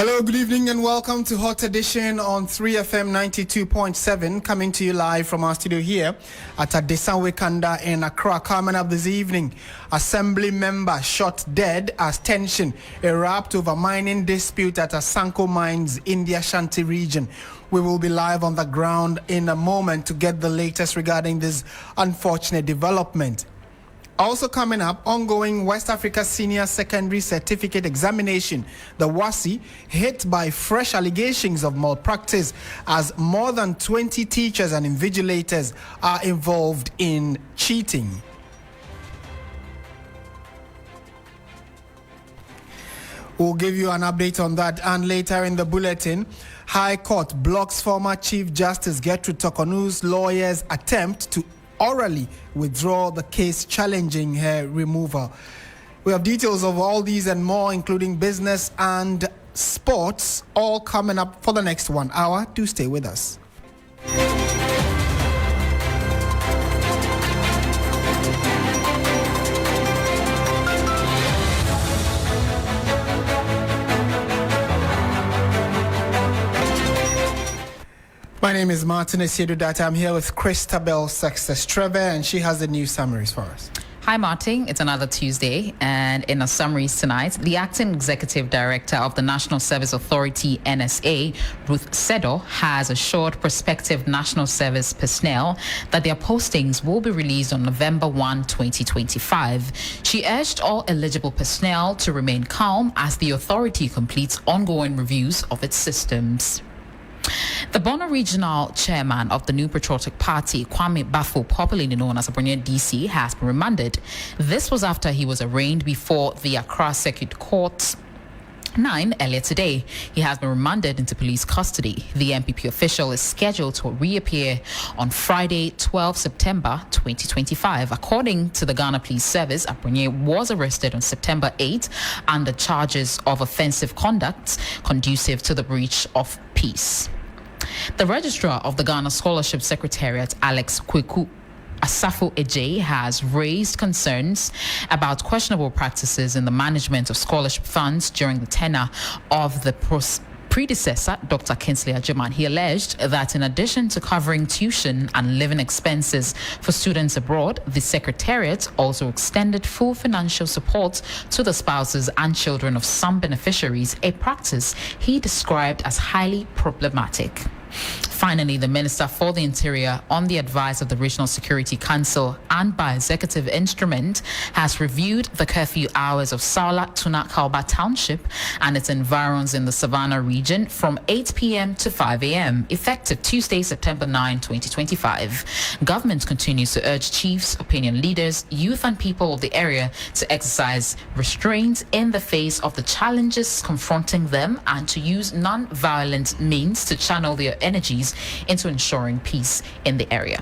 Hello, good evening and welcome to Hot Edition on 3FM 92.7, coming to you live from our studio here at Adesanwe Kanda in Accra. Coming up this evening, Assembly member shot dead as tension erupt over mining dispute at Asanko Mines in the Ashanti Region. We will be live on the ground in a moment to get the latest regarding this unfortunate development. Also coming up, ongoing West Africa Senior Secondary Certificate Examination, the WASSCE, hit by fresh allegations of malpractice as more than 20 teachers and invigilators are involved in cheating. We'll give you an update on that, and later in the bulletin, High Court blocks former Chief Justice Gertrude Torkornoo's lawyers' attempt to orally withdraw the case challenging her removal. We have details of all these and more, including business and sports, all coming up for the next 1 hour. Do stay with us. My name is Martin Asiedu-Dartey. I'm here with Christabel Success Treve, and she has the news summaries for us. Hi, Martin. It's another Tuesday, and in our summaries tonight, the Acting Executive Director of the National Service Authority, NSA, Ruth Sedo, has assured prospective National Service personnel that their postings will be released on November 1, 2025. She urged all eligible personnel to remain calm as the authority completes ongoing reviews of its systems. The Bono Regional Chairman of the New Patriotic Party, Kwame Bafo, popularly known as Abronier DC, has been remanded. This was after he was arraigned before the Accra Circuit Court 9 earlier today. He has been remanded into police custody. The MPP official is scheduled to reappear on Friday, 12 September 2025. According to the Ghana Police Service, Abronier was arrested on September 8 under charges of offensive conduct conducive to the breach of peace. The Registrar of the Ghana Scholarship Secretariat, Alex Kweku Asafo Ejay, has raised concerns about questionable practices in the management of scholarship funds during the tenure of the predecessor, Dr. Kinsley Agyemang. He alleged that in addition to covering tuition and living expenses for students abroad, the Secretariat also extended full financial support to the spouses and children of some beneficiaries, a practice he described as highly problematic. Finally, the Minister for the Interior, on the advice of the Regional Security Council and by executive instrument, has reviewed the curfew hours of Saula Tuna Kalba Township and its environs in the Savannah region from 8 p.m. to 5 a.m., effective Tuesday, September 9, 2025. Government continues to urge chiefs, opinion leaders, youth and people of the area to exercise restraint in the face of the challenges confronting them and to use non-violent means to channel their energies into ensuring peace in the area.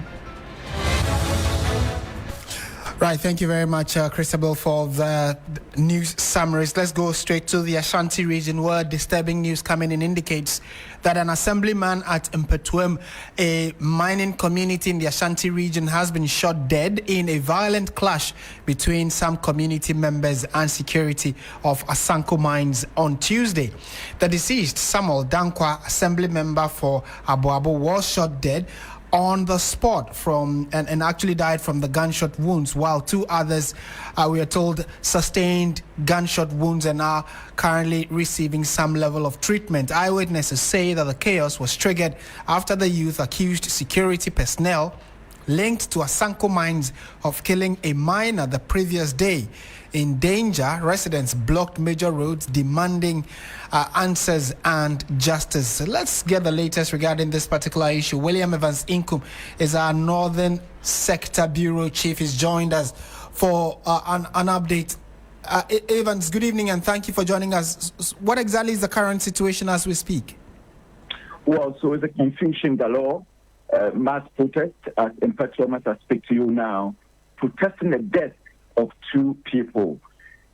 Right, thank you very much, Christabel, for the news summaries. Let's go straight to the Ashanti region, where disturbing news coming in indicates that an assemblyman at Mpetwem, a mining community in the Ashanti region, has been shot dead in a violent clash between some community members and security of Asanko Mines on Tuesday. The deceased, Samuel Dankwa, assembly member for Aboabo, was shot dead on the spot and actually died from the gunshot wounds, while two others, we are told, sustained gunshot wounds and are currently receiving some level of treatment. Eyewitnesses say that the chaos was triggered after the youth accused security personnel linked to Asanko Mines of killing a miner the previous day. In danger, residents blocked major roads demanding answers and justice. So let's get the latest regarding this particular issue. William Evans Inkum is our Northern Sector Bureau Chief. He's joined us for an update. Evans, good evening and thank you for joining us. What exactly is the current situation as we speak? Well, so it's a confusion galore. Mass protest in Petrom as I speak to you now, protesting the death of two people.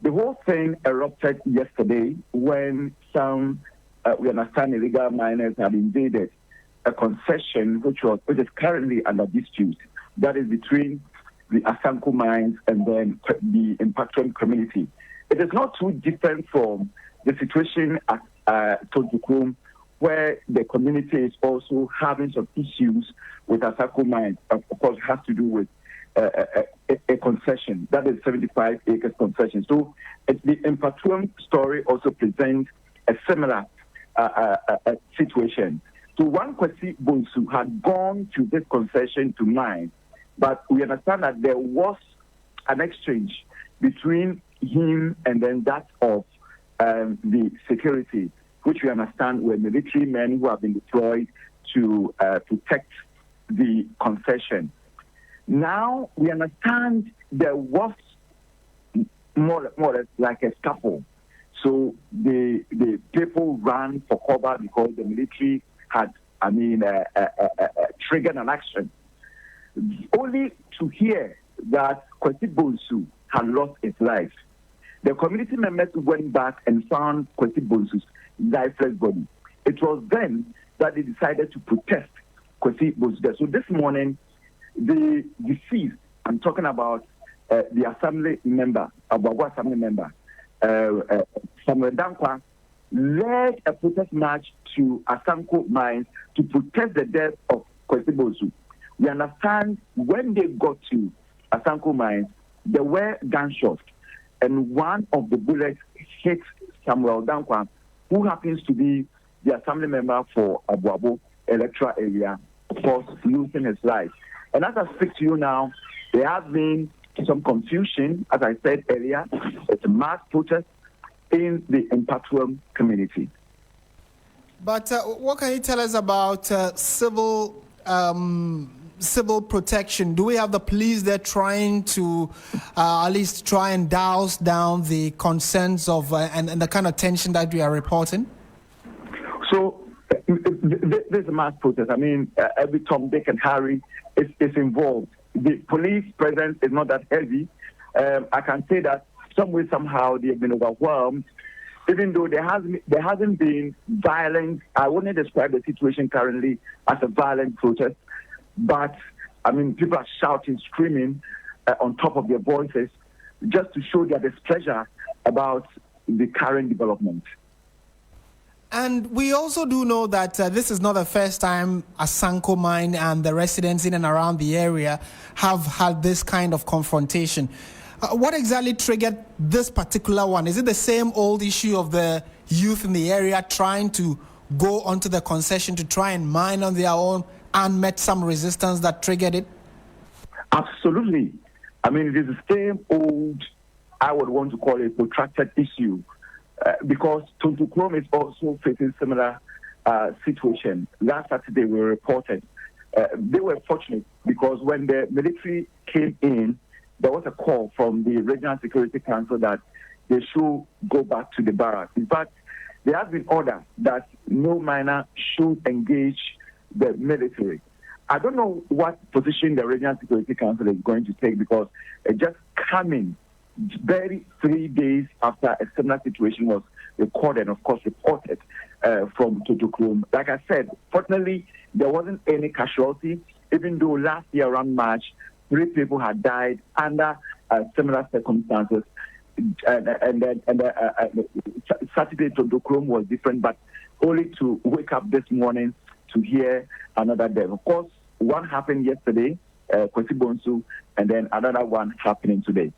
The whole thing erupted yesterday when some, we understand, illegal miners have invaded a concession which is currently under dispute. That is between the Asanko Mines and then the Impactron community. It is not too different from the situation at Torkornoo, where the community is also having some issues with Asanko Mines. Of course, it has to do with a concession. That is 75 acres concession. So the Impatuum story also presents a similar situation. So one Kwesi Bonsu had gone to this concession to mine, but we understand that there was an exchange between him and then that of the security, which we understand were military men who have been deployed to protect the concession. Now we understand there was more or less like a scuffle. So the people ran for cover because the military had, triggered an action. Only to hear that Kwesi Bonsu had lost his life. The community members went back and found Kwesi Bonsu's lifeless body. It was then that they decided to protest Kwesi Bonsu. So this morning, the deceased, I'm talking about the assembly member, Abuawa assembly member, Samuel Dankwa, led a protest march to Asanko Mines to protest the death of Kwesi Bonsu. We understand when they got to Asanko Mines, there were gunshots, and one of the bullets hit Samuel Dankwa, who happens to be the assembly member for Abuabo electoral area, of course, losing his life. And as I speak to you now, there has been some confusion, as I said earlier. It's a mass protest in the Impatuum community. But what can you tell us about civil protection? Do we have the police there trying to at least try and douse down the concerns of and the kind of tension that we are reporting? So there's a mass protest. Every Tom, Dick, and Harry is involved. The police presence is not that heavy. I can say that some way, somehow, they have been overwhelmed. Even though there hasn't been violence, I wouldn't describe the situation currently as a violent protest. But, people are shouting, screaming on top of their voices just to show their displeasure about the current development. And we also do know that this is not the first time Asanko Mine and the residents in and around the area have had this kind of confrontation. What exactly triggered this particular one? Is it the same old issue of the youth in the area trying to go onto the concession to try and mine on their own and met some resistance that triggered it? Absolutely. It is the same old, I would want to call it, protracted issue. Because Torkornoo is also facing similar situation. Last Saturday we reported they were fortunate because when the military came in, there was a call from the Regional Security Council that they should go back to the barracks. In fact, there has been order that no miner should engage the military. I don't know what position the Regional Security Council is going to take because it just coming very 3 days after a similar situation was recorded, of course, reported from Torkornoo. Like I said, fortunately, there wasn't any casualty, even though last year around March, 3 people had died under similar circumstances. And Saturday, Torkornoo was different, but only to wake up this morning to hear another death. Of course, one happened yesterday, Kwesi Bonsu, and then another one happening today.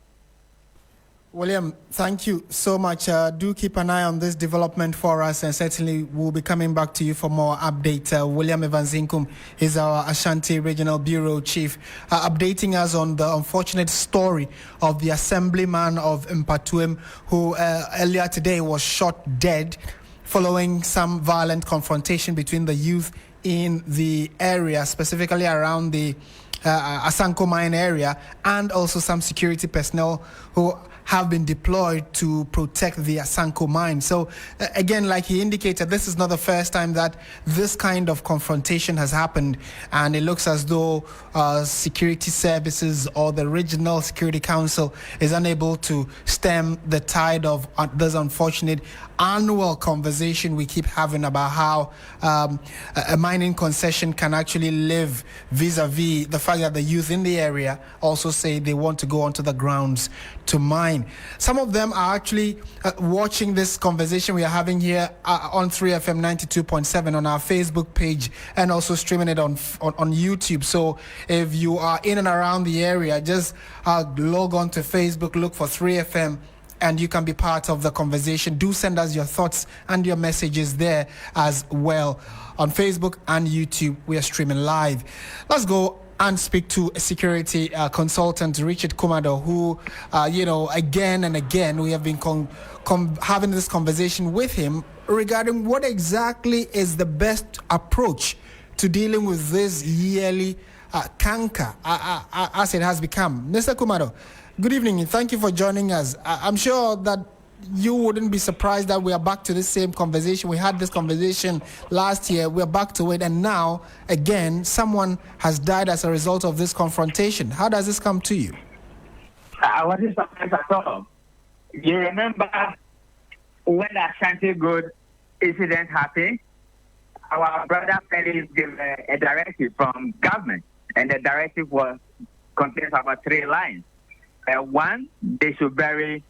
William, thank you so much. Do keep an eye on this development for us, and certainly we'll be coming back to you for more update. William Evanzinkum is our Ashanti Regional Bureau Chief, updating us on the unfortunate story of the assemblyman of Impatuum, who earlier today was shot dead following some violent confrontation between the youth in the area, specifically around the Asanko Mine area, and also some security personnel who have been deployed to protect the Asanko Mine. So again, like he indicated, this is not the first time that this kind of confrontation has happened, and it looks as though security services or the Regional Security Council is unable to stem the tide of this unfortunate annual conversation we keep having about how a mining concession can actually live vis-a-vis the fact that the youth in the area also say they want to go onto the grounds to mine. online. Some of them are actually watching this conversation we are having here on 3FM 92.7 on our Facebook page, and also streaming it on YouTube. So if you are in and around the area, just log on to Facebook, look for 3FM, and you can be part of the conversation. Do send us your thoughts and your messages there as well. On Facebook and YouTube, we are streaming live. Let's go and speak to a security consultant, Richard Kumado, who, again and again, we have been having this conversation with him regarding what exactly is the best approach to dealing with this yearly canker as it has become. Mr. Kumado, good evening, and thank you for joining us. I'm sure that you wouldn't be surprised that we are back to the same conversation. We had this conversation last year. We're back to it, and now, again, someone has died as a result of this confrontation. How does this come to you? I wasn't surprised at all. You remember when the Ashanti Good incident happened? Our brother Felix gave a directive from government, and the directive contains about 3 lines. One, they should bury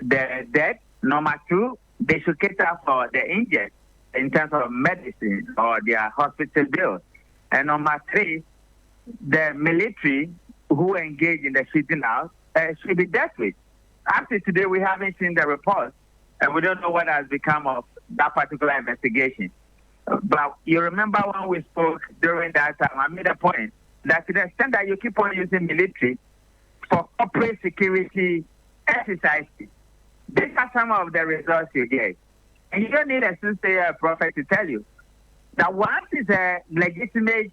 the dead. Number 2, they should cater for the injured in terms of medicine or their hospital bills. And number 3, the military who engage in the shooting out should be dealt with. Up to today, we haven't seen the report, and we don't know what has become of that particular investigation. But you remember when we spoke during that time, I made a point that to the extent that you keep on using military for corporate security exercises, these are some of the results you get. And you don't need a soothsayer prophet to tell you that once it's a legitimate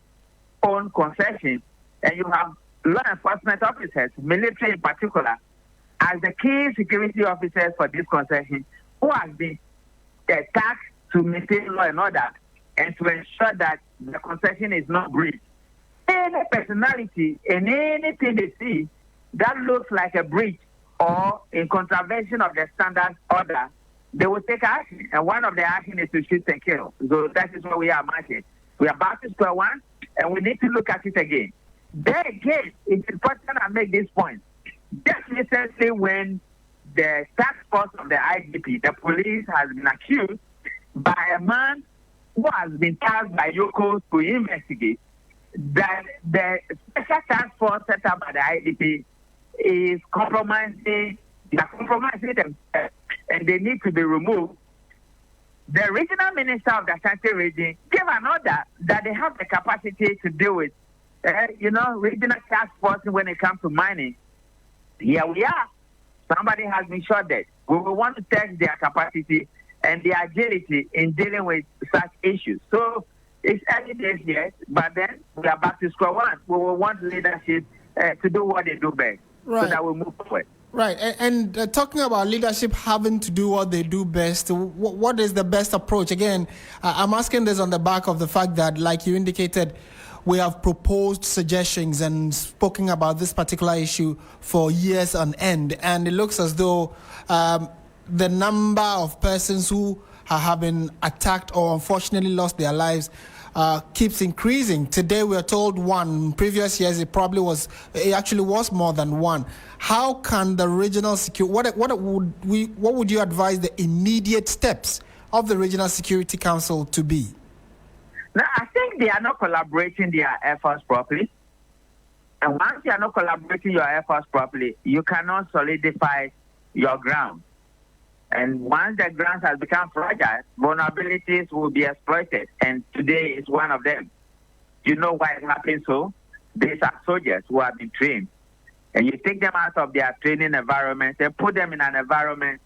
own concession, and you have law enforcement officers, military in particular, as the key security officers for this concession, who have been tasked to maintain law and order and to ensure that the concession is not breached. Any personality and anything they see that looks like a breach or in contravention of the standard order, they will take action. And one of the action is to shoot and kill. So that is what we are marching. We are back to square one, and we need to look at it again. There again, it's important I make this point. Just recently when the task force of the IGP, the police, has been accused by a man who has been tasked by Yoko to investigate, that the special task force set up by the IGP is compromising themselves, and they need to be removed. The regional minister of the Ashanti Region gave an order that they have the capacity to deal with, regional task force when it comes to mining. Here we are. Somebody has been shot dead. We will want to test their capacity and their agility in dealing with such issues. So it's early days yet, but then we are back to square one. We will want leadership to do what they do best, right, so that we move forward. Right, and talking about leadership having to do what they do best, what is the best approach? Again, I'm asking this on the back of the fact that, like you indicated, we have proposed suggestions and spoken about this particular issue for years on end, and it looks as though the number of persons who have been attacked or unfortunately lost their lives keeps increasing. Today we are told 1. In previous years it actually was more than 1. How can the regional security, what would you advise the immediate steps of the Regional Security Council to be? Now, I think they are not collaborating their efforts properly. And once you are not collaborating your efforts properly, you cannot solidify your ground. And once the ground has become fragile, vulnerabilities will be exploited. And today is one of them. You know why it happens so? These are soldiers who have been trained. And you take them out of their training environment and put them in an environment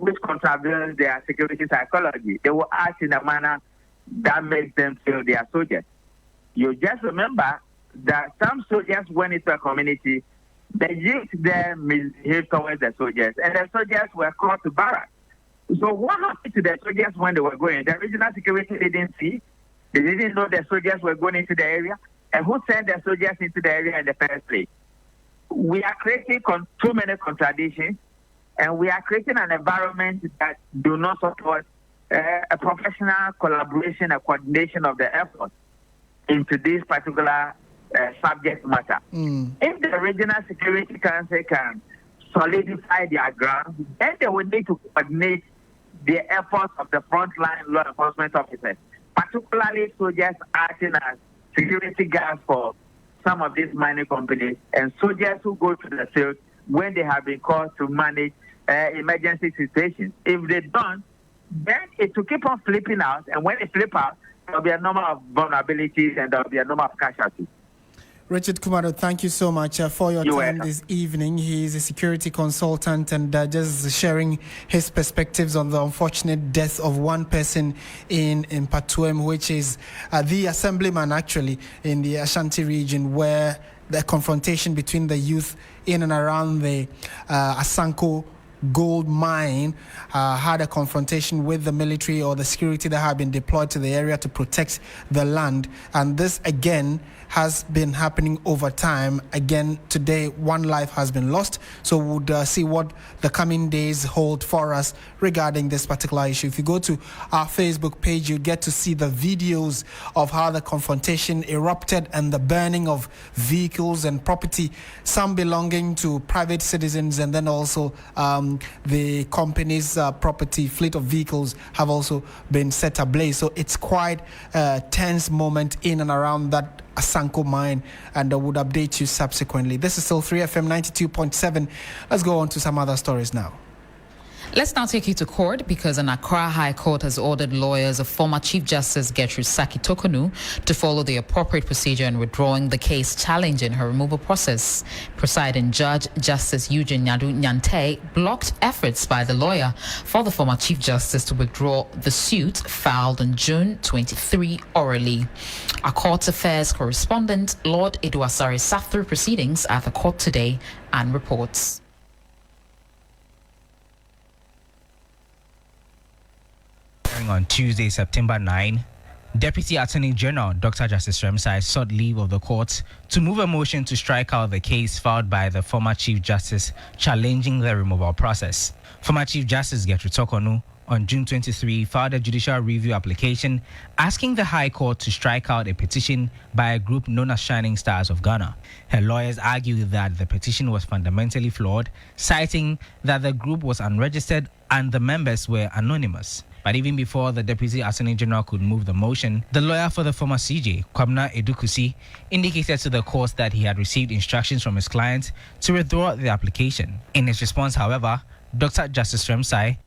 which contravenes their security psychology. They will act in a manner that makes them feel they are soldiers. You just remember that some soldiers went into a community, the youth there misbehaved towards the soldiers, and the soldiers were called to barracks. So what happened to the soldiers when they were going? The regional security didn't see. They didn't know the soldiers were going into the area. And who sent the soldiers into the area in the first place? We are creating too many contradictions, and we are creating an environment that do not support a professional collaboration and coordination of the effort into this particular subject matter. If the Regional Security Council can solidify their ground, then they will need to coordinate the efforts of the frontline law enforcement officers, particularly soldiers acting as security guards for some of these mining companies, and soldiers who go to the field when they have been called to manage emergency situations. If they don't, then it will keep on flipping out, and when it flip out, there will be a number of vulnerabilities and there will be a number of casualties. Richard Kumaro, thank you so much for your time this evening. He is a security consultant and just sharing his perspectives on the unfortunate death of one person in Patuem, which is the assemblyman actually in the Ashanti region, where the confrontation between the youth in and around the Asanko gold mine had a confrontation with the military or the security that had been deployed to the area to protect the land. And this again has been happening over time. Again, today, one life has been lost. So we'll see what the coming days hold for us regarding this particular issue. If you go to our Facebook page, you get to see the videos of how the confrontation erupted and the burning of vehicles and property, some belonging to private citizens, and then also the company's property, fleet of vehicles have also been set ablaze. So it's quite a tense moment in and around that Asanko mine, and I would update you subsequently. This is still 3FM 92.7. Let's go on to some other stories now. Let's now take you to court because an Accra High Court has ordered lawyers of former Chief Justice Gertrude Torkornoo to follow the appropriate procedure in withdrawing the case challenging her removal process. Presiding Judge Justice Asiedu-Dartey blocked efforts by the lawyer for the former Chief Justice to withdraw the suit filed on June 23 orally. Our Court Affairs correspondent Lord Eduasare sat through proceedings at the court today and reports. On Tuesday, September 9, Deputy Attorney General Dr. Justice Remsai sought leave of the court to move a motion to strike out the case filed by the former Chief Justice challenging the removal process. Former Chief Justice Gertrude Torkornoo on June 23 filed a judicial review application asking the High Court to strike out a petition by a group known as Shining Stars of Ghana. Her lawyers argued that the petition was fundamentally flawed, citing that the group was unregistered and the members were anonymous. But even before the Deputy Attorney General could move the motion, the lawyer for the former CJ, Kwabena Edukusi, indicated to the court that he had received instructions from his client to withdraw the application. In his response, however, Dr. Justice Remsai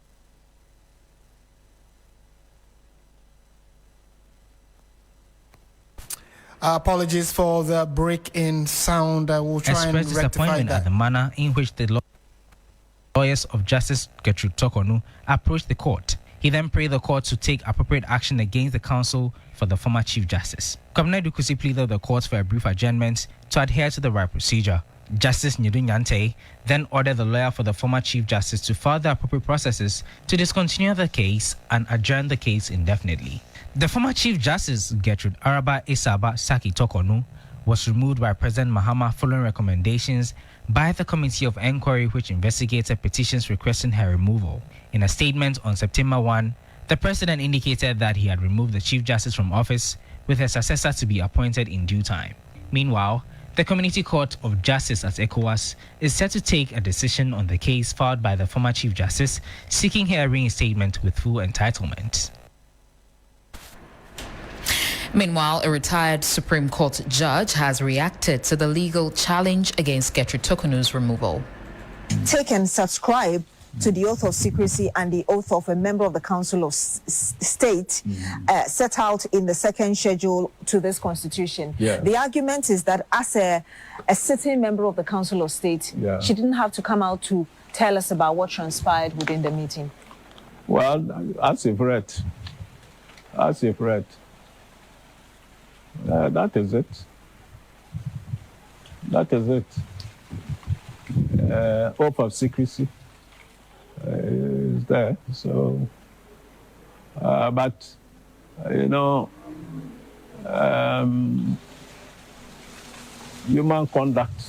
apologies for the break in sound. I will try and rectify disappointment that. At the manner in which the lawyers of Justice Gertrude Torkornoo approached the court. He then prayed the court to take appropriate action against the counsel for the former Chief Justice. Kwabena Edukusi pleaded the court for a brief adjournment to adhere to the right procedure. Justice Asiedu-Dartey then ordered the lawyer for the former Chief Justice to file the appropriate processes to discontinue the case and adjourn the case indefinitely. The former Chief Justice Gertrude Araba Isaba Saki Torkornoo was removed by President Mahama following recommendations by the Committee of Inquiry which investigated petitions requesting her removal. In a statement on September 1, the President indicated that he had removed the Chief Justice from office with a successor to be appointed in due time. Meanwhile, the Community Court of Justice at ECOWAS is set to take a decision on the case filed by the former Chief Justice seeking her reinstatement with full entitlement. Meanwhile, a retired Supreme Court judge has reacted to the legal challenge against Gertrude Torkornoo's removal. Take and subscribe to the oath of secrecy and the oath of a member of the Council of State set out in the second schedule to this constitution. The argument is that as a sitting member of the Council of State, she didn't have to come out to tell us about what transpired within the meeting. Well, as you've read, that is it. Oath of secrecy is there. So, but human conduct.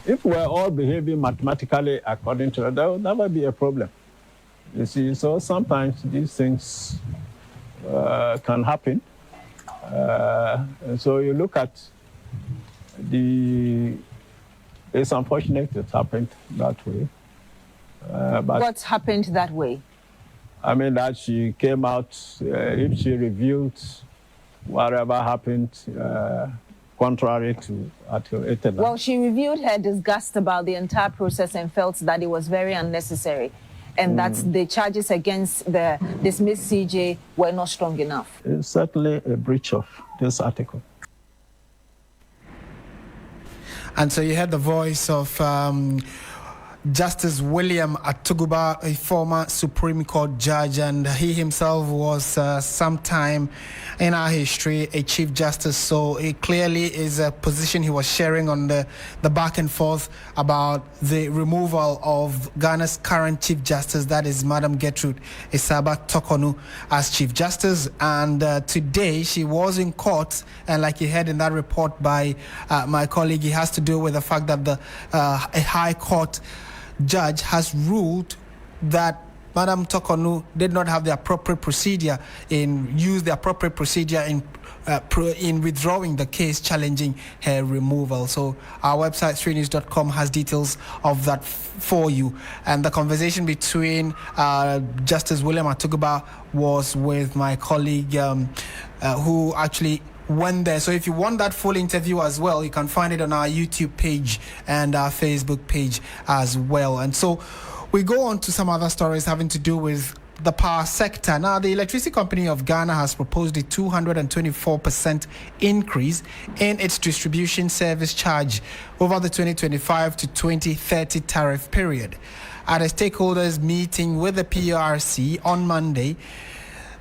If we're all behaving mathematically according to it, there will never be a problem. You see, so sometimes these things can happen. So you look at the it's unfortunate it happened that way. But what happened that way? I mean, that she came out, if she revealed whatever happened, contrary to Article 89. Well, she revealed her disgust about the entire process and felt that it was very unnecessary and that the charges against the dismissed CJ were not strong enough. It's certainly a breach of this article. And so you heard the voice of Justice William Atuguba, a former Supreme Court judge, and he himself was sometime in our history a Chief Justice. So it clearly is a position he was sharing on the back and forth about the removal of Ghana's current Chief Justice, that is Madam Gertrude Torkornoo, as Chief Justice. And today she was in court, and like you heard in that report by my colleague, it has to do with the fact that a High Court judge has ruled that Madam Torkornoo did not have the appropriate procedure in withdrawing the case challenging her removal. So our website 3news.com has details of that for you. And the conversation between Justice William Atuguba was with my colleague who actually went there. So if you want that full interview as well, you can find it on our YouTube page and our Facebook page as well. And so we go on to some other stories having to do with the power sector. Now, the Electricity Company of Ghana has proposed a 224% increase in its distribution service charge over the 2025 to 2030 tariff period. At a stakeholders meeting with the PRC on Monday,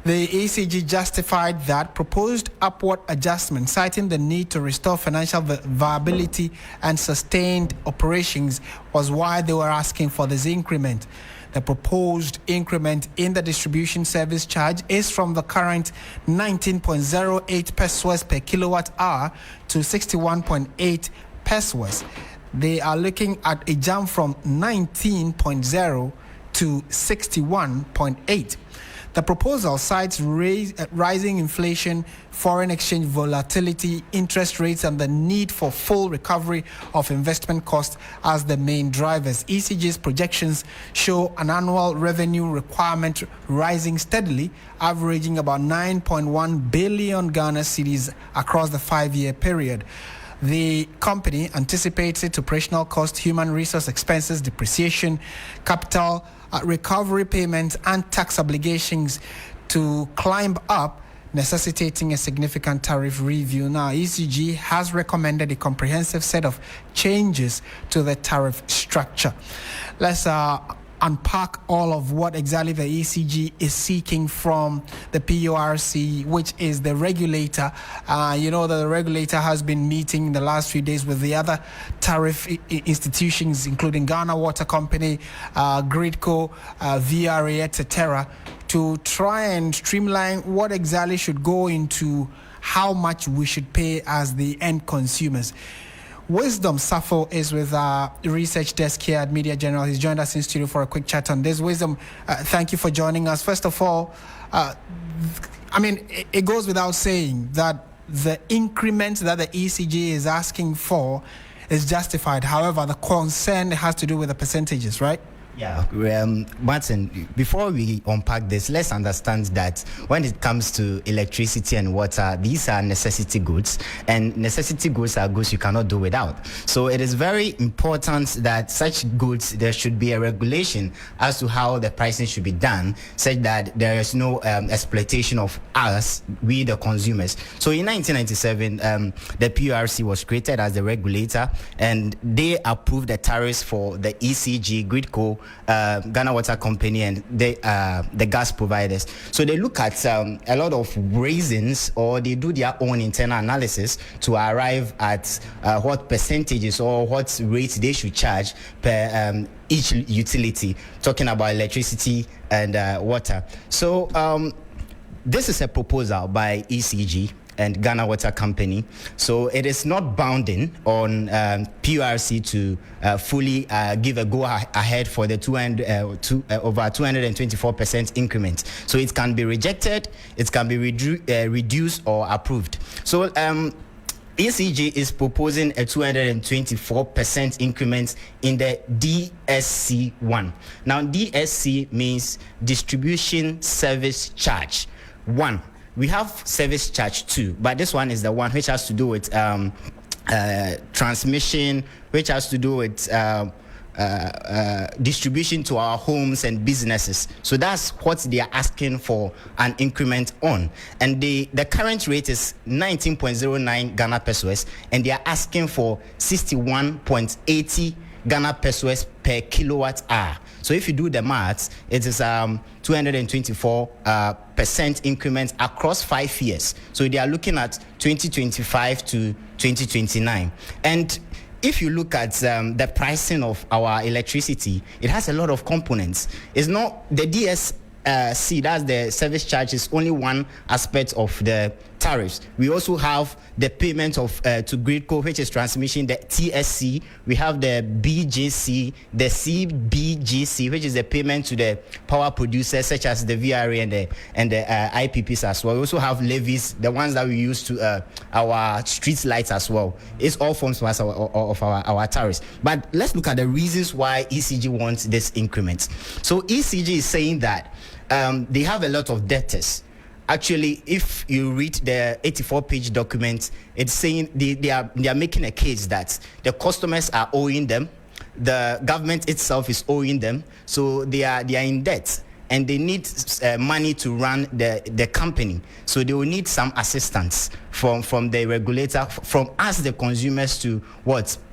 the ECG justified that proposed upward adjustment, citing the need to restore financial viability and sustained operations, was why they were asking for this increment. The proposed increment in the distribution service charge is from the current 19.08 pesos per kilowatt hour to 61.8 pesos. They are looking at a jump from 19.0 to 61.8. The proposal cites rising inflation, foreign exchange volatility, interest rates, and the need for full recovery of investment costs as the main drivers. ECG's projections show an annual revenue requirement rising steadily, averaging about 9.1 billion Ghana cedis across the 5-year period. The company anticipates its operational cost, human resource expenses, depreciation, capital recovery payments, and tax obligations to climb up, necessitating a significant tariff review. Now, ECG has recommended a comprehensive set of changes to the tariff structure. Let's unpack all of what exactly the ECG is seeking from the PURC, which is the regulator. You know that the regulator has been meeting in the last few days with the other tariff institutions, including Ghana Water Company, Gridco, VRA, etc., to try and streamline what exactly should go into how much we should pay as the end consumers. Wisdom Safo is with our research desk here at Media General. He's joined us in studio for a quick chat on this. Wisdom, thank you for joining us. First of all, it goes without saying that the increment that the ECG is asking for is justified. However, the concern has to do with the percentages, right? Yeah, Martin, before we unpack this, let's understand that when it comes to electricity and water, these are necessity goods, and necessity goods are goods you cannot do without. So it is very important that such goods, there should be a regulation as to how the pricing should be done, such that there is no exploitation of us, we the consumers. So in 1997, the PURC was created as the regulator, and they approved the tariffs for the ECG, Gridco, Ghana Water Company, and the gas providers. So they look at a lot of reasons, or they do their own internal analysis to arrive at what percentages or what rates they should charge per each utility, talking about electricity and water. So this is a proposal by ECG and Ghana Water Company. So it is not bounding on PURC to fully give a go ahead for the over 224% increment. So it can be rejected, it can be reduced or approved. So ECG is proposing a 224% increment in the DSC1. Now, DSC means Distribution Service Charge 1. We have Service Charge 2, but this one is the one which has to do with transmission, which has to do with distribution to our homes and businesses. So that's what they are asking for an increment on. And the current rate is 19.09 Ghana pesos, and they are asking for 61.80 Ghana pesos per kilowatt hour. So if you do the maths, it is 224% increment across 5 years. So they are looking at 2025 to 2029. And if you look at the pricing of our electricity, it has a lot of components. It's not the DSC, that's the service charge, is only one aspect of the tariffs. We also have the payment of to Gridco, which is transmission, the TSC. We have the BGC, the CBGC, which is the payment to the power producers, such as the VRA and the IPPs as well. We also have levies, the ones that we use to our street lights as well. It's all forms of our tariffs. But let's look at the reasons why ECG wants this increment. So ECG is saying that they have a lot of debtors. Actually, if you read the 84-page document, it's saying they are making a case that the customers are owing them, the government itself is owing them, so they are in debt, and they need money to run the company. So they will need some assistance from the regulator, from us, the consumers, to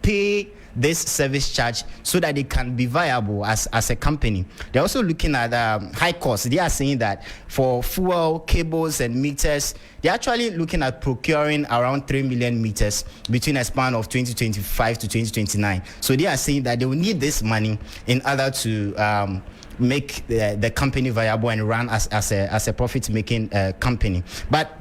pay this service charge so that they can be viable as a company. They're also looking at high costs. They are saying that for fuel, cables, and meters, they're actually looking at procuring around 3 million meters between a span of 2025 to 2029. So they are saying that they will need this money in order to make the company viable and run as a profit-making company. But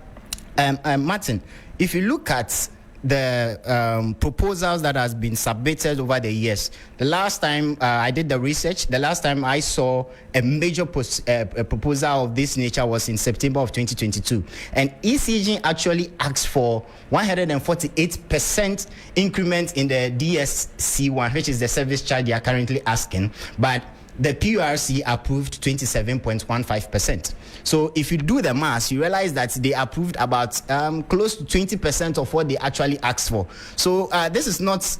Martin, if you look at the proposals that has been submitted over the years. The last time I did the research, the last time I saw a major proposal of this nature was in September of 2022. And ECG actually asked for 148% increment in the DSC1, which is the service charge they are currently asking. But the PURC approved 27.15%. So if you do the math, you realize that they approved about close to 20% of what they actually asked for. So this is not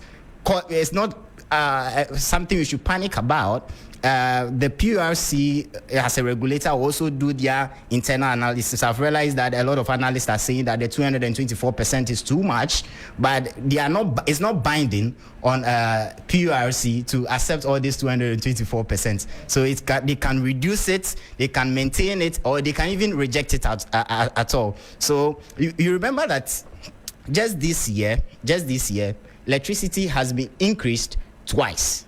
something you should panic about. The PURC, as a regulator, also do their internal analysis. I've realized that a lot of analysts are saying that the 224% is too much, but they are not. It's not binding on PURC to accept all this 224%. So they can reduce it, they can maintain it, or they can even reject it at all. So you remember that just this year, electricity has been increased twice.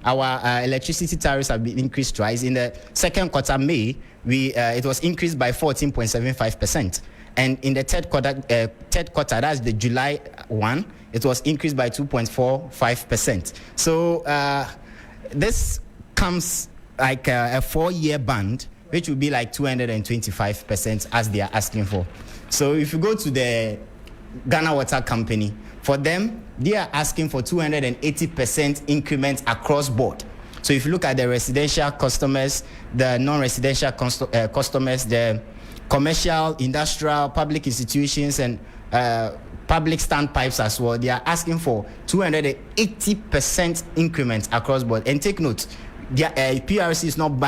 Our electricity tariffs have been increased twice. In the second quarter, May, it was increased by 14.75%, and in the third quarter, that's the July one, it was increased by 2.45%. So this comes like a 4-year band, which would be like 225% as they are asking for. So if you go to the Ghana Water Company, for them, they are asking for 280% increment across board. So if you look at the residential customers, the non-residential customers, the commercial, industrial, public institutions, and public standpipes as well, they are asking for 280% increment across board. And take note, the PRC is not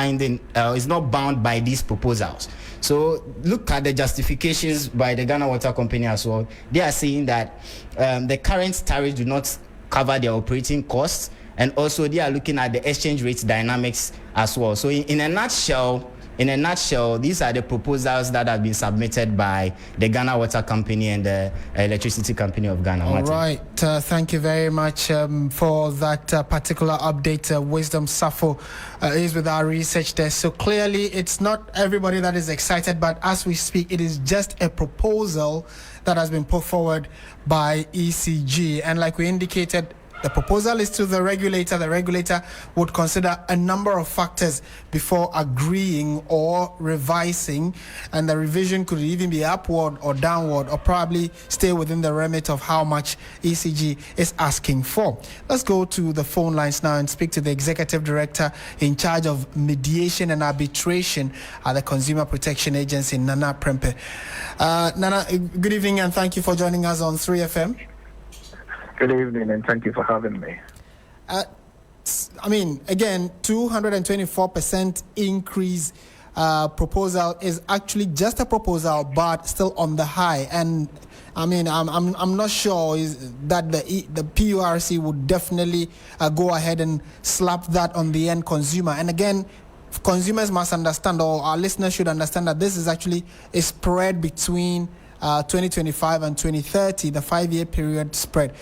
bound by these proposals. So look at the justifications by the Ghana Water Company as well. They are saying that the current tariffs do not cover their operating costs, and also they are looking at the exchange rate dynamics as well. So in a nutshell, these are the proposals that have been submitted by the Ghana Water Company and the Electricity Company of Ghana. All right. Thank you very much for that particular update. Wisdom Safo is with our research there. So clearly, it's not everybody that is excited, but as we speak, it is just a proposal that has been put forward by ECG. And like we indicated The proposal is to the regulator. The regulator would consider a number of factors before agreeing or revising, and the revision could even be upward or downward, or probably stay within the remit of how much ECG is asking for. Let's go to the phone lines now and speak to the Executive Director in charge of mediation and arbitration at the Consumer Protection Agency, Nana Prempeh. Nana, good evening and thank you for joining us on 3FM. Good evening and thank you for having me. Again, 224% increase proposal is actually just a proposal, but still on the high. And I'm not sure that the PURC would definitely go ahead and slap that on the end consumer. And again, consumers must understand, or our listeners should understand, that this is actually a spread between 2025 and 2030, the 5-year period spread.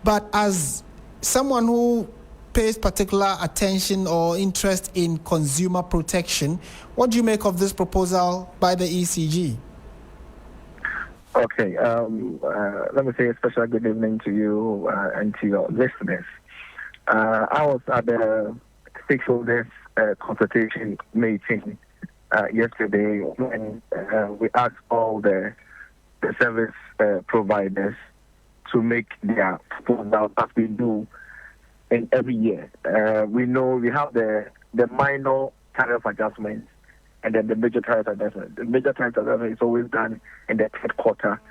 But as someone who pays particular attention or interest in consumer protection, what do you make of this proposal by the ECG? Okay, let me say a special good evening to you and to your listeners. I was at the stakeholders consultation meeting yesterday when we asked all the service providers to make their proposals as we do in every year. We know we have the minor tariff adjustments and then the major tariff adjustment. The major tariff adjustment is always done in the third quarter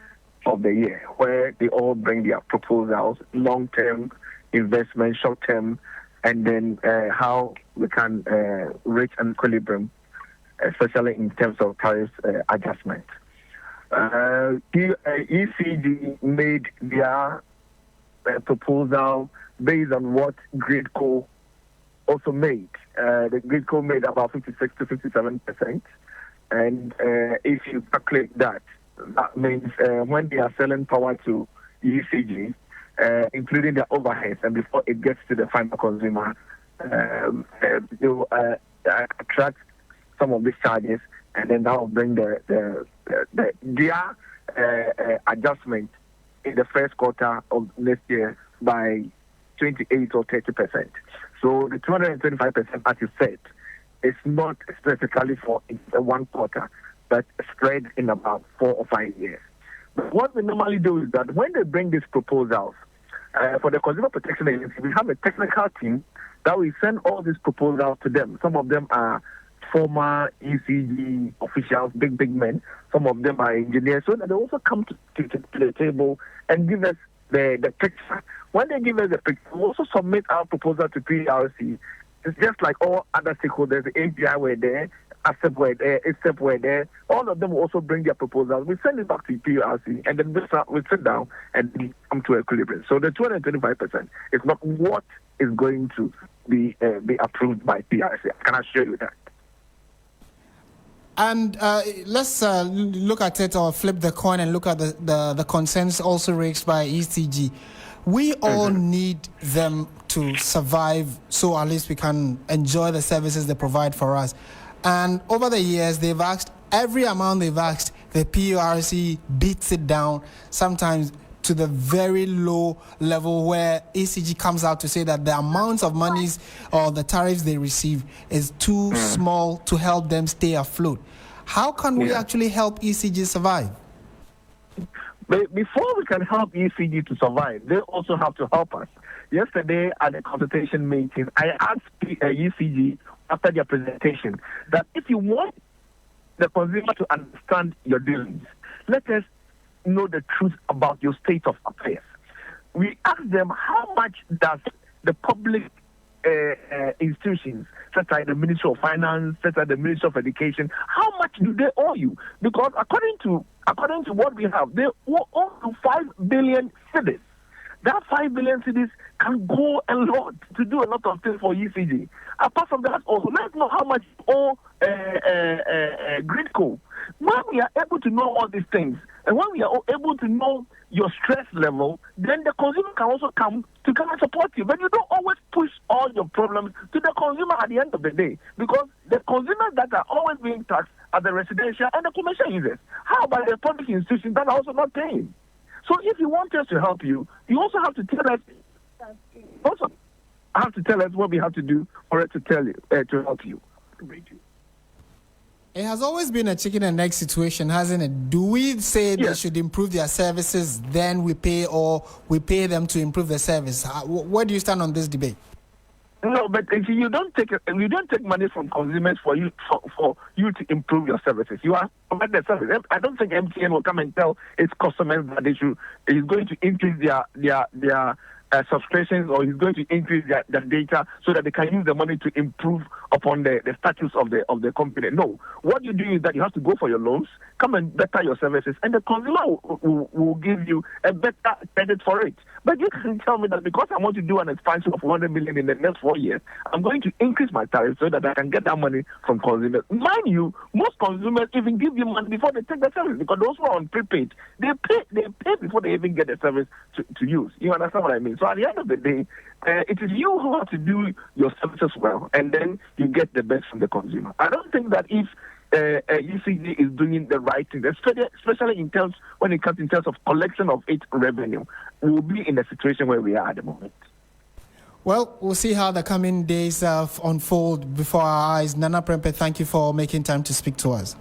of the year, where they all bring their proposals, long-term investment, short-term, and then how we can reach an equilibrium, especially in terms of tariff adjustment. ECG made their proposal based on what GridCo also made. The GridCo made about 56 to 57%. And if you calculate that, that means when they are selling power to ECG, including their overheads, and before it gets to the final consumer, they will attract some of these charges, and then that will bring their adjustment in the first quarter of next year by 28 or 30%. So the 225%, as you said, is not specifically for one quarter, but spread in about 4 or 5 years. But what we normally do is that when they bring these proposals, for the Consumer Protection Agency, we have a technical team that we send all these proposals to them. Some of them are former ECG officials, big men. Some of them are engineers. So that they also come to the table and give us the picture. When they give us the picture, we also submit our proposal to PRC. It's just like all other stakeholders. The API were there, ASEP were there, ASEP were there. All of them will also bring their proposals. We send it back to PRC, and then we sit down and we come to equilibrium. So the 225% is not what is going to be approved by PRC. I can assure you that. And let's look at it, or flip the coin and look at the concerns also raised by ECG. We all need them to survive, so at least we can enjoy the services they provide for us. And over the years, they've asked every amount they've asked. The PURC beats it down, sometimes to the very low level where ECG comes out to say that the amounts of monies or the tariffs they receive is too small to help them stay afloat. How can we actually help ECG survive? But before we can help ECG to survive, they also have to help us. Yesterday at the consultation meeting, I asked ECG after their presentation that if you want the consumer to understand your dealings, let us know the truth about your state of affairs. We asked them how much does the public institutions, such as the Ministry of Finance, such as the Ministry of Education, how much do they owe you? Because according to what we have, they owe you 5 billion cedis. That 5 billion cedis can go a lot to do a lot of things for ECG. Apart from that, also let's know how much owe GridCo. When we are able to know all these things, and when we are able to know your stress level, then the consumer can also come to come and support you. But you don't always push all your problems to the consumer at the end of the day, because the consumers that are always being taxed are the residential and the commercial users. How about the public institutions that are also not paying? So if you want us to help you, you also have to tell us Also, have to tell us what we have to do for it to tell you, to help you. It has always been a chicken and egg situation, hasn't it? Do we say they should improve their services, then we pay, or we pay them to improve the service? Where do you stand on this debate? No, but if you don't take money from consumers for you to improve your services, you are provide the service. I don't think MTN will come and tell its customers that is going to increase their subscriptions, or he's going to increase their data so that they can use the money to improve upon the status of the company. No, what you do is that you have to go for your loans, come and better your services, and the consumer will give you a better credit for it. But you can tell me that because I want to do an expansion of 100 million in the next 4 years, I'm going to increase my tariff so that I can get that money from consumers. Mind you, most consumers even give you money before they take the service, because those who are on prepaid, they pay before they even get the service to use. You understand what I mean? So at the end of the day, it is you who have to do your services well, and then you get the best from the consumer. I don't think that if UCG is doing the right thing, especially when it comes in terms of collection of its revenue, we will be in the situation where we are at the moment. Well, we'll see how the coming days unfold before our eyes. Nana Prempeh, thank you for making time to speak to us.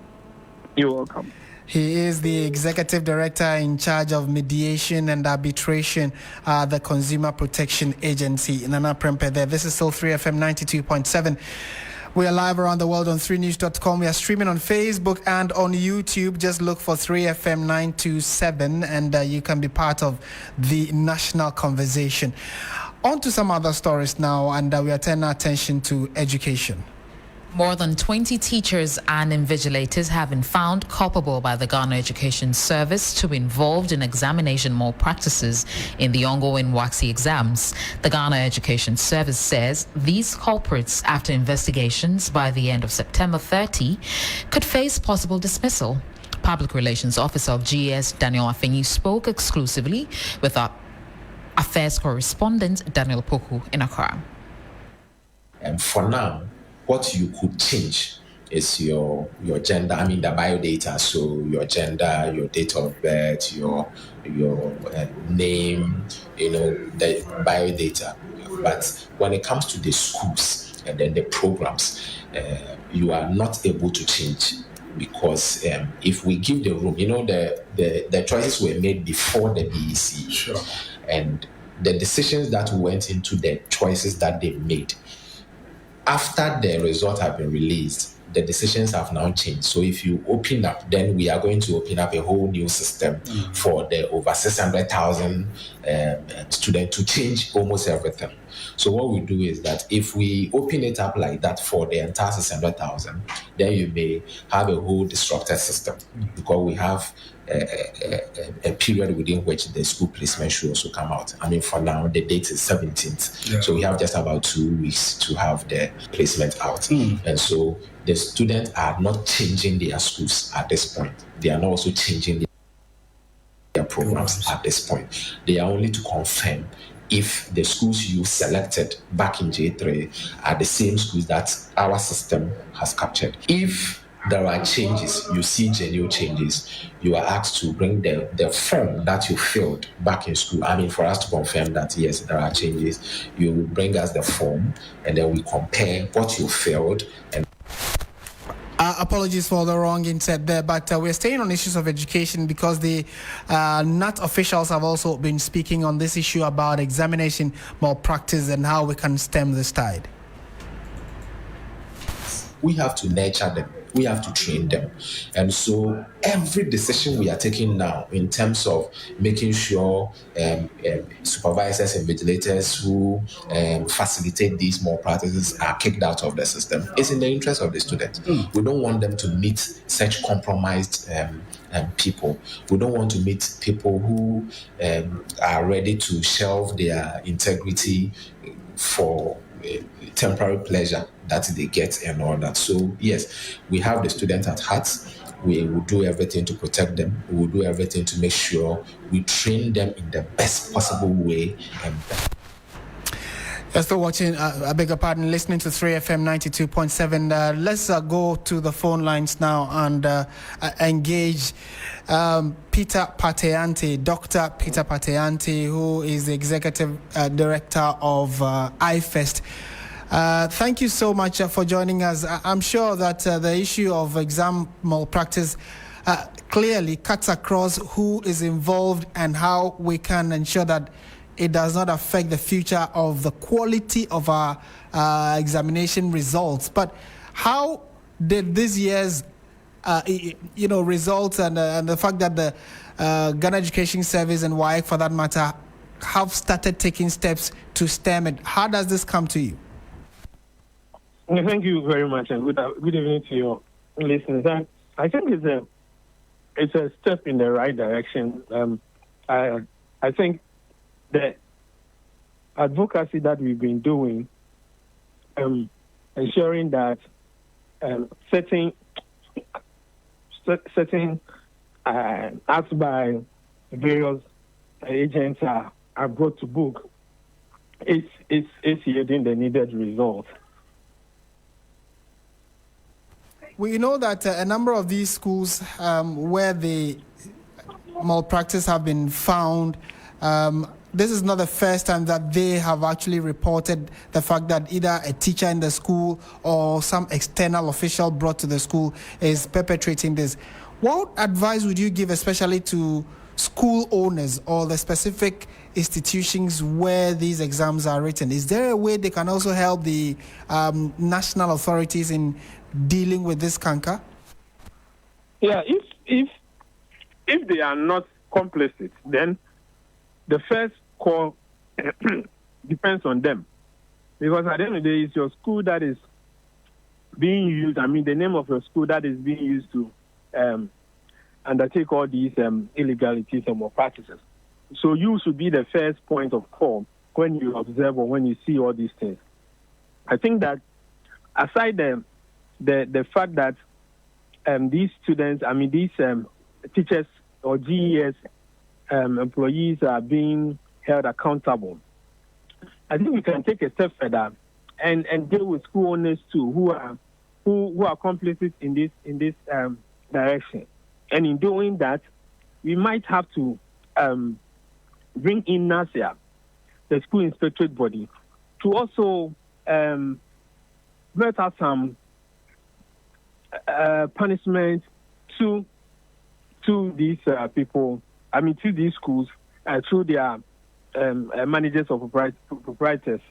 You're welcome. He is the Executive Director in charge of mediation and arbitration, the Consumer Protection Agency. Nana Prempeh there. This is still 3FM 92.7. We are live around the world on 3news.com. We are streaming on Facebook and on YouTube. Just look for 3FM 927 and you can be part of the national conversation. On to some other stories now, and we are turning our attention to education. More than 20 teachers and invigilators have been found culpable by the Ghana Education Service to be involved in examination malpractices in the ongoing WASSCE exams. The Ghana Education Service says these culprits, after investigations by the end of September 30, could face possible dismissal. Public Relations Officer of GS, Daniel Afenyi, spoke exclusively with our affairs correspondent, Daniel Poku, in Accra. And for now, what you could change is your gender, the biodata, so your gender, your date of birth, your name, the biodata. But when it comes to the schools and then the programs, you are not able to change, because if we give the room, the choices were made before the BEC. Sure. And the decisions that went into the choices that they made, after the results have been released, the decisions have now changed. So if you open up, then we are going to open up a whole new system for the over 600,000 students to change almost everything. So what we do is that if we open it up like that for the entire 600,000, then you may have a whole disrupted system, because we have a period within which the school placement should also come out. For now, the date is 17th. Yeah. So we have just about 2 weeks to have the placement out. And so the students are not changing their schools at this point. They are not also changing their programs at this point. They are only to confirm if the schools you selected back in J3 are the same schools that our system has captured. If there are changes, you see genuine changes, you are asked to bring the form that you filled back in school. For us to confirm that, yes, there are changes, you will bring us the form, and then we compare what you filled. And apologies for the wrong inset there, but we're staying on issues of education because the NAT officials have also been speaking on this issue about examination malpractice and how we can stem this tide. We have to nurture them. We have to train them. And so every decision we are taking now in terms of making sure supervisors and vigilators who facilitate these malpractices are kicked out of the system is in the interest of the students. We don't want them to meet such compromised people. We don't want to meet people who are ready to shelve their integrity for temporary pleasure that they get and all that. So yes, we have the students at heart. We will do everything to protect them. We will do everything to make sure we train them in the best possible way. You're still watching, I beg your pardon, listening to 3FM 92.7. Let's go to the phone lines now and engage Peter Pateanti, Dr. Peter Pateanti, who is the Executive Director of IFEST. Thank you so much for joining us. I'm sure that the issue of exam malpractice clearly cuts across who is involved and how we can ensure that it does not affect the future of the quality of our examination results. But how did this year's, results and the fact that the Ghana Education Service and WAEC, for that matter, have started taking steps to stem it? How does this come to you? Thank you very much, and good evening to your listeners. I think it's a step in the right direction. I think the advocacy that we've been doing, ensuring that certain acts by various agents are brought to book, is yielding the needed results. We know that a number of these schools where the malpractice have been found, this is not the first time that they have actually reported the fact that either a teacher in the school or some external official brought to the school is perpetrating this. What advice would you give, especially to school owners or the specific institutions where these exams are written? Is there a way they can also help the national authorities in dealing with this canker? Yeah, if they are not complicit, then the first call depends on them. Because at the end of the day, it's your school that is being used, the name of your school that is being used to undertake all these illegalities and malpractices. So you should be the first point of call when you observe or when you see all these things. I think that aside the fact that these students, these teachers or GES employees are being held accountable, I think we can take a step further and deal with school owners too, who are complicit in this direction. And in doing that, we might have to bring in NASIA, the school inspectorate body, to also let out some punishment to these people. To these schools through their managers or proprietors.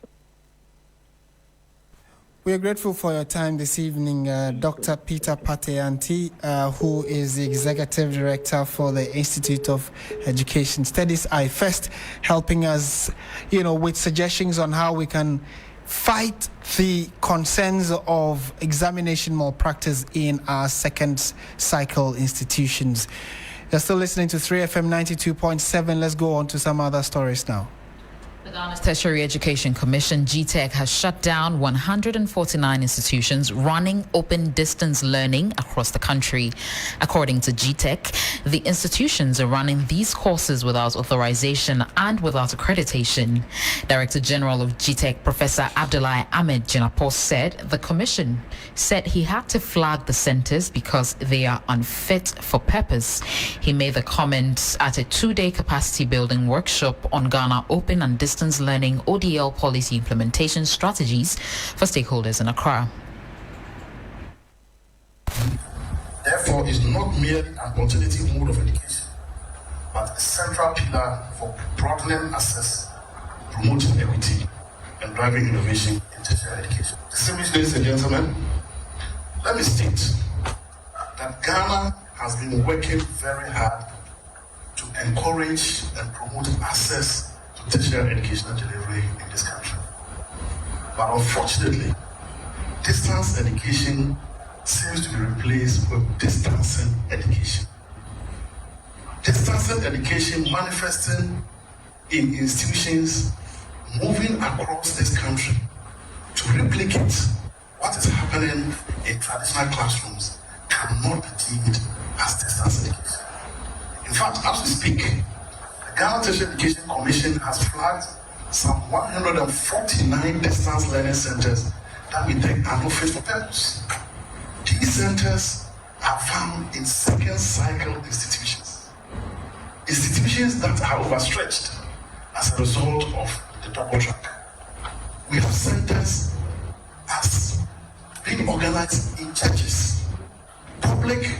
We are grateful for your time this evening, Dr. Peter Pateanti, who is the Executive Director for the Institute of Education Studies, IFEST, helping us, with suggestions on how we can fight the concerns of examination malpractice in our second cycle institutions. You're still listening to 3FM 92.7. Let's go on to some other stories now. The Ghana's Tertiary Education Commission, GTEC, has shut down 149 institutions running open distance learning across the country. According to GTEC, the institutions are running these courses without authorization and without accreditation. Director General of GTEC, Professor Abdullahi Ahmed Jinapor, said the commission said he had to flag the centers because they are unfit for purpose. He made the comment at a 2-day capacity building workshop on Ghana Open and Distance Learning ODL policy implementation strategies for stakeholders in Accra. Therefore, it's not merely an alternative mode of education, but a central pillar for broadening access, promoting equity, and driving innovation in tertiary education. Distinguished ladies and gentlemen, let me state that Ghana has been working very hard to encourage and promote access to tertiary educational delivery in this country. But unfortunately, distance education seems to be replaced with distancing education. Distancing education manifesting in institutions moving across this country to replicate what is happening in traditional classrooms cannot be deemed as distance education. In fact, as we speak, the Ghana Tertiary Education Commission has flagged some 149 distance learning centers that we think are not fit for purpose. These centers are found in second cycle institutions that are overstretched as a result of the double track. We have centers as being organized in churches, public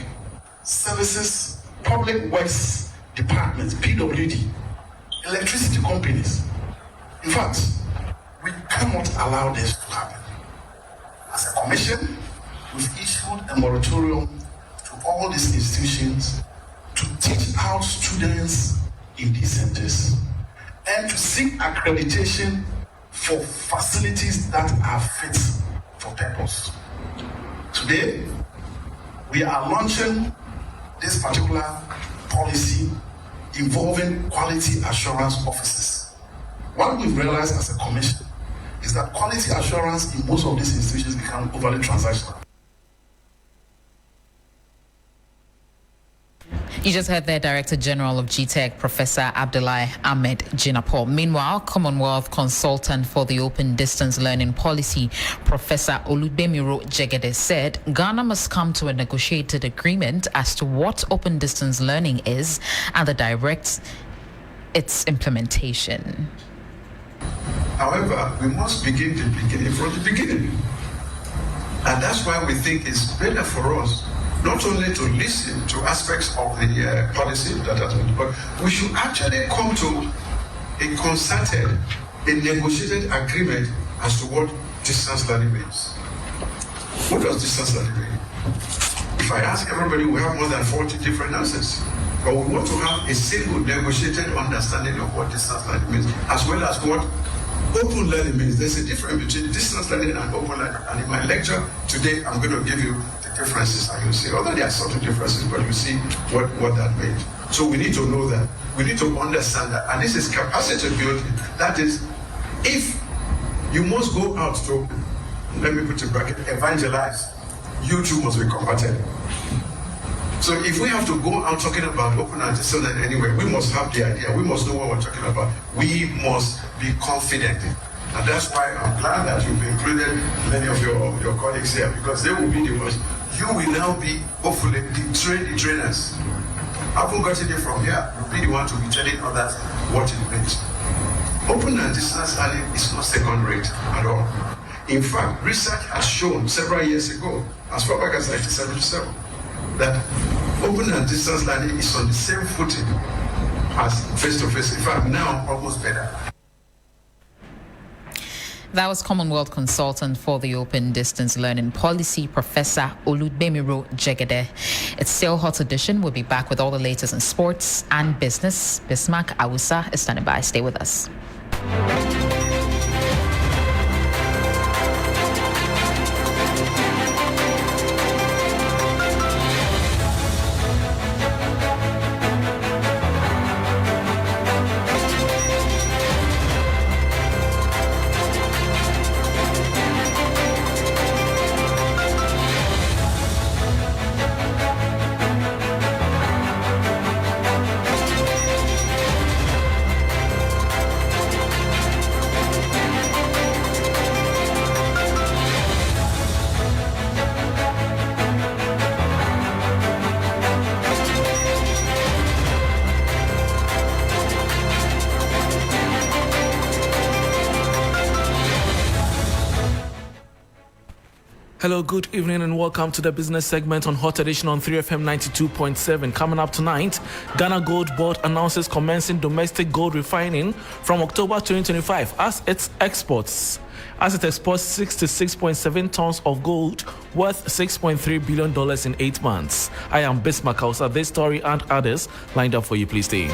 services, public works departments, PWD, electricity companies. In fact, we cannot allow this to happen. As a commission, we've issued a moratorium to all these institutions to teach out students in these centers and to seek accreditation for facilities that are fit for purpose. Today, we are launching this particular policy involving quality assurance officers. What we've realized as a commission is that quality assurance in most of these institutions become overly transactional. You just heard the Director General of GTEC, Professor Abdullahi Ahmed Jinapor. Meanwhile, Commonwealth Consultant for the Open Distance Learning Policy, Professor Oludemiro Jegede, said Ghana must come to a negotiated agreement as to what open distance learning is and direct its implementation. However, we must begin the beginning from the beginning. And that's why we think it's better for us not only to listen to aspects of the policy that has been, but we should actually come to a concerted, a negotiated agreement as to what distance learning means. What does distance learning mean? If I ask everybody, we have more than 40 different answers. But we want to have a single negotiated understanding of what distance learning means, as well as what open learning means. There's a difference between distance learning and open learning. And in my lecture today, I'm going to give you the differences, and you'll see, although there are subtle differences, but you see what that means. So we need to know that. We need to understand that. And this is capacity building. That is, if you must go out to, let me put it bracket, evangelize, you too must be compatible. So if we have to go out talking about open and distance learning anyway, we must have the idea. We must know what we're talking about. We must be confident. And that's why I'm glad that you've included many of your colleagues here, because they will be the ones. You will now be, hopefully, the trainers. I haven't gotten it from here. You'll be the one to be telling others what it means. Open and distance learning is not second rate at all. In fact, research has shown several years ago, as far back as 1977, that open and distance learning is on the same footing as face-to-face. In fact, now almost better. That was Commonwealth Consultant for the Open Distance Learning Policy, Professor Oludemiro Jegede. It's still Hot Edition. We'll be back with all the latest in sports and business. Bismarck Awusa is standing by. Stay with us. Hello, good evening and welcome to the business segment on Hot Edition on 3FM 92.7. Coming up tonight, Ghana Gold Board announces commencing domestic gold refining from October 2025 as it exports 66.7 tons of gold worth $6.3 billion in 8 months. I am Bismarck Awusa. This story and others lined up for you. Please stay.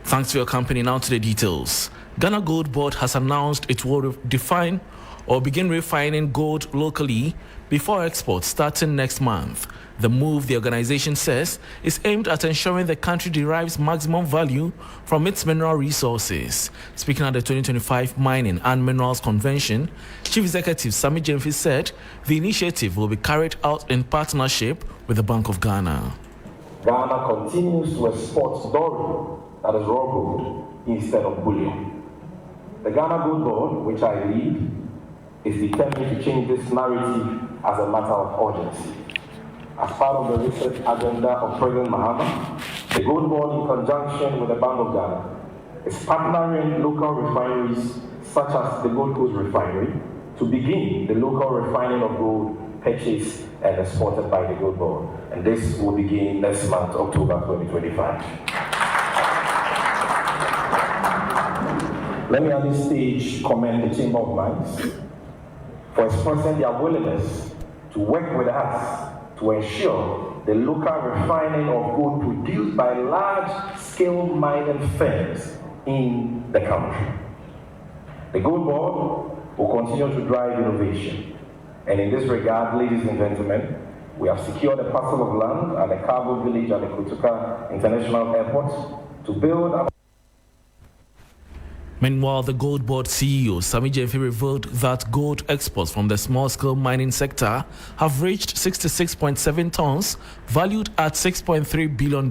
Thanks for your company. Now to the details. Ghana Gold Board has announced it will define or begin refining gold locally before export starting next month. The move, the organization says, is aimed at ensuring the country derives maximum value from its mineral resources. Speaking at the 2025 Mining and Minerals Convention, Chief Executive Sammy Gyamfi said the initiative will be carried out in partnership with the Bank of Ghana. Ghana continues to export doré, that is raw gold, instead of bullion. The Ghana Gold Board, which I lead, is determined to change this narrative as a matter of urgency. As part of the research agenda of President Mahama, the Gold Board, in conjunction with the Bank of Ghana, is partnering local refineries such as the Gold Coast Refinery to begin the local refining of gold purchased and exported by the Gold Board. And this will begin next month, October 2025. Let me at this stage commend the Chamber of Mines for expressing their willingness to work with us to ensure the local refining of gold produced by large-scale mining firms in the country. The Gold Board will continue to drive innovation. And in this regard, ladies and gentlemen, we have secured a parcel of land at the cargo village at the Kotoka International Airport to build a... Meanwhile, the Gold Board CEO, Sammy Gyamfi, revealed that gold exports from the small-scale mining sector have reached 66.7 tons, valued at $6.3 billion.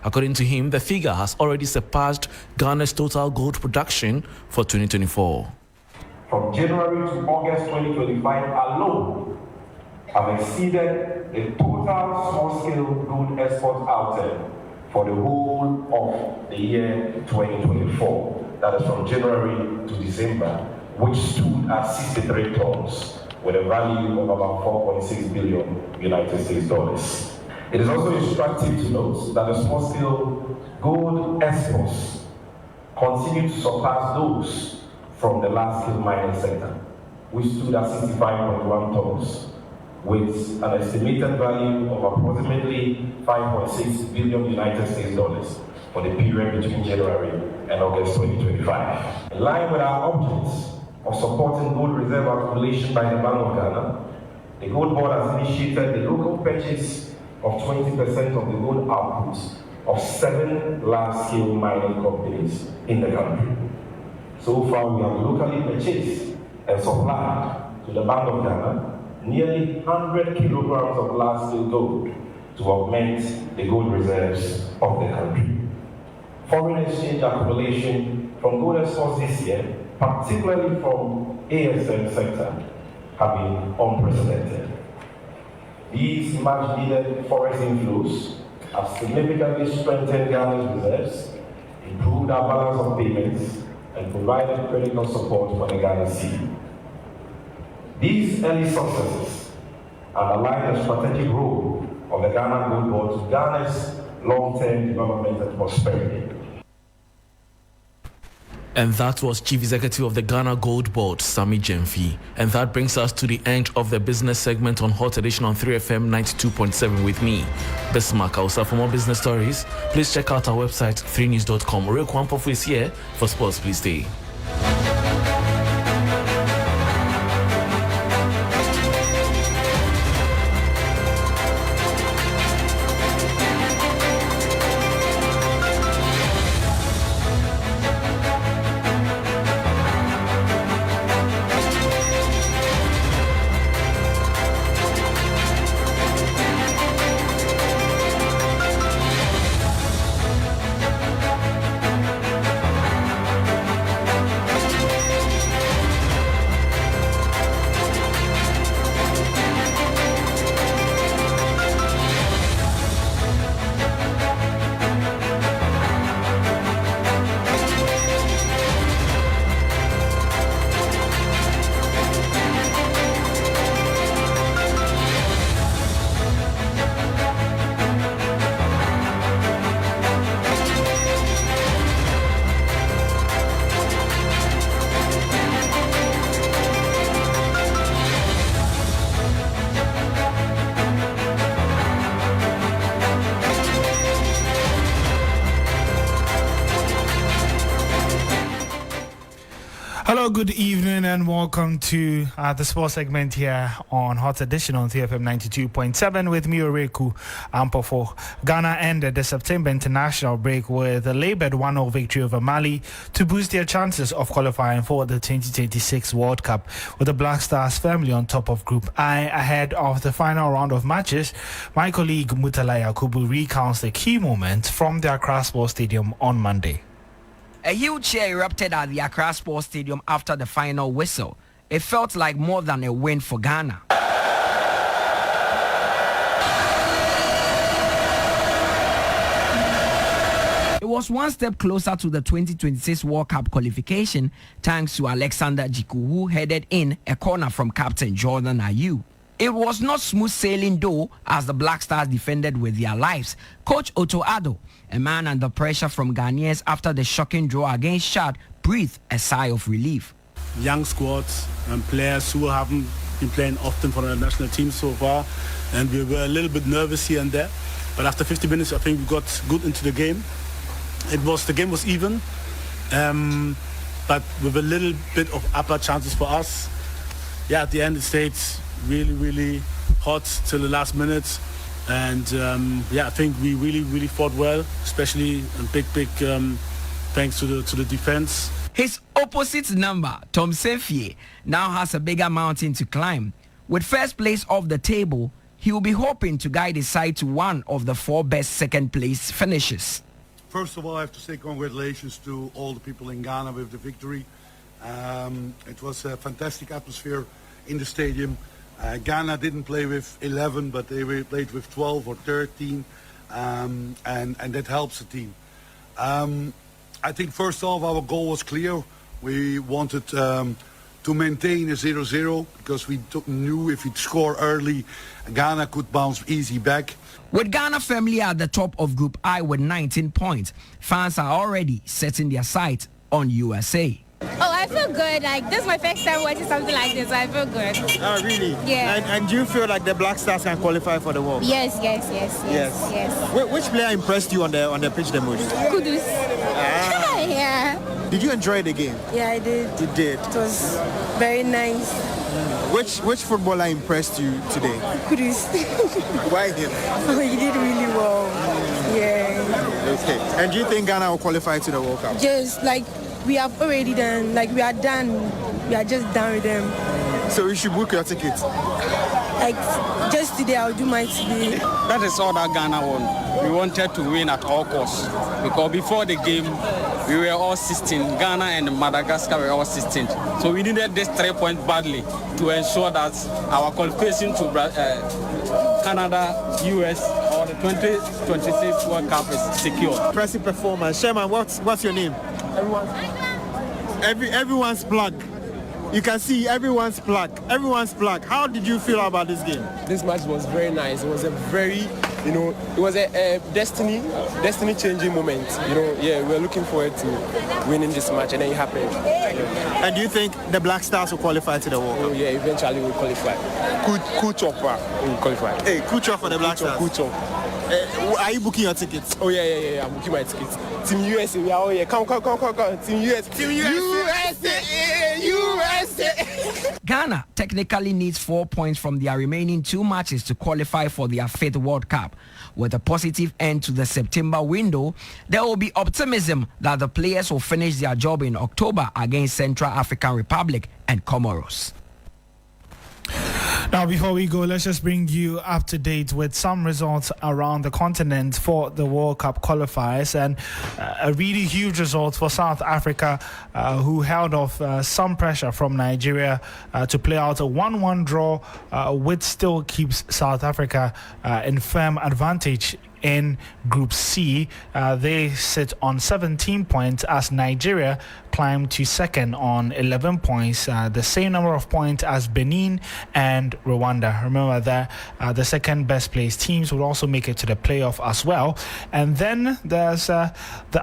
According to him, the figure has already surpassed Ghana's total gold production for 2024. From January to August 2025 alone, have exceeded the total small-scale gold export out there for the whole of the year 2024. That is from January to December, which stood at 63 tons with a value of about 4.6 billion United States dollars. It is also instructive to note that the small-scale gold exports continue to surpass those from the large-scale mining sector, which stood at 65.1 tons with an estimated value of approximately 5.6 billion United States dollars for the period between January and August 2025. In line with our objectives of supporting gold reserve accumulation by the Bank of Ghana, the Gold Board has initiated the local purchase of 20% of the gold output of 7 large-scale mining companies in the country. So far, we have locally purchased and supplied to the Bank of Ghana nearly 100 kilograms of large-scale gold to augment the gold reserves of the country. Foreign exchange accumulation from gold exports this year, particularly from ASM sector, have been unprecedented. These much-needed foreign inflows have significantly strengthened Ghana's reserves, improved our balance of payments, and provided critical support for the Ghana cedi. These early successes underline the strategic role of the Ghana Gold Board to Ghana's long-term development and prosperity. And that was Chief Executive of the Ghana Gold Board, Sammy Gyamfi. And that brings us to the end of the business segment on Hot Edition on 3FM 92.7 with me, Bismarck Ausa. For more business stories, please check out our website, 3news.com. Real Kwampofu is here. For sports, please stay. Well, good evening and welcome to the sports segment here on Hot Edition on TFM 92.7 with me, Oreku Ampofo. Ghana ended the September international break with a laboured 1-0 victory over Mali to boost their chances of qualifying for the 2026 World Cup, with the Black Stars firmly on top of Group I ahead of the final round of matches. My colleague Mutala Yakubu recounts the key moments from the Accra Sports Stadium on Monday. A huge cheer erupted at the Accra Sports Stadium after the final whistle. It felt like more than a win for Ghana. It was one step closer to the 2026 World Cup qualification thanks to Alexander Jiku, who headed in a corner from captain Jordan Ayew. It was not smooth sailing though, as the Black Stars defended with their lives. Coach Otto Addo, a man under pressure from Ghanaians after the shocking draw against Chad, breathed a sigh of relief. Young squads and players who haven't been playing often for the national team so far, and we were a little bit nervous here and there. But after 50 minutes, I think we got good into the game. The game was even, but with a little bit of upper chances for us. Yeah, at the end it stayed really hot till the last minute, and I think we really fought well, especially and big thanks to the defense. His opposite number, Tom Sefie, now has a bigger mountain to climb. With first place off the table, he will be hoping to guide his side to one of the 4 best second place finishes. First of all, I have to say congratulations to all the people in Ghana with the victory. It was a fantastic atmosphere in the stadium. Ghana didn't play with 11, but they played with 12 or 13, and that helps the team. I think first off, our goal was clear. We wanted to maintain a 0-0 because we knew if we'd score early, Ghana could bounce easy back. With Ghana firmly at the top of Group I with 19 points, fans are already setting their sights on USA. Oh, I feel good. Like, this is my first time watching something like this, so I feel good. Oh, really? Yeah. And do you feel like the Black Stars can qualify for the World Cup? Yes. Which player impressed you on the pitch the most? Kudus. Yeah. Did you enjoy the game? Yeah, I did. You did? It was very nice. Which footballer impressed you today? Kudus. Why him? Oh, he did really well. Yeah. Okay. And do you think Ghana will qualify to the World Cup? Just like we have already done, like we are done. We are just done with them. So you should book your tickets? Like, just today, I'll do my today. That is all that Ghana won. We wanted to win at all costs. Because before the game, we were all 16. Ghana and Madagascar were all 16. So we needed this 3 points badly to ensure that our qualification to Canada, US, or the 2026 World Cup is secure. Impressive performance. Sherman, what's your name? Everyone's plug. You can see everyone's plug. How did you feel about this game? This match was very nice. It was a very, it was a destiny-changing moment. We were looking forward to winning this match, and then it happened. Yeah. And do you think the Black Stars will qualify to the World Cup? Oh, yeah, eventually we'll qualify. Cool chopper will qualify. Hey, cool chopper for the Black Stars. Cool chopper. Are you booking your tickets? Oh, yeah, I'm booking my tickets. Team USA, we are all here. Come. Team USA. Ghana technically needs 4 points from their remaining 2 matches to qualify for their 5th World Cup. With a positive end to the September window, there will be optimism that the players will finish their job in October against Central African Republic and Comoros. Now, before we go, let's just bring you up to date with some results around the continent for the World Cup qualifiers, and a really huge result for South Africa, who held off some pressure from Nigeria to play out a 1-1 draw, which still keeps South Africa in firm advantage in Group C. They sit on 17 points as Nigeria climbed to second on 11 points, the same number of points as Benin and Rwanda. Remember that the second best placed teams will also make it to the playoff as well. And then there's the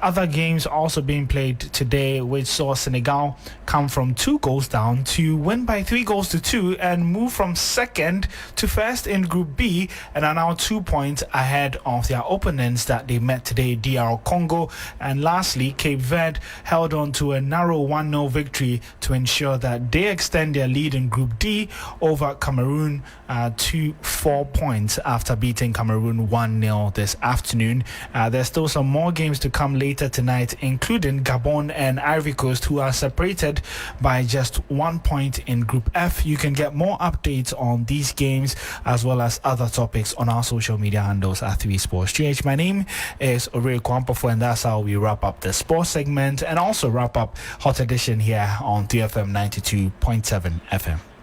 other games also being played today, which saw Senegal come from 2 goals down to win by 3 goals to 2 and move from second to first in Group B, and are now 2 points ahead of of their opponents that they met today, DR Congo. And lastly, Cape Verde held on to a narrow 1-0 victory to ensure that they extend their lead in Group D over Cameroon to 4 points after beating Cameroon 1-0 this afternoon. There's still some more games to come later tonight, including Gabon and Ivory Coast, who are separated by just 1 point in Group F. You can get more updates on these games as well as other topics on our social media handles at 3 Sports GH. My name is Ore Kwampafo, and that's how we wrap up the sports segment and also wrap up Hot Edition here on 3FM 92.7 FM.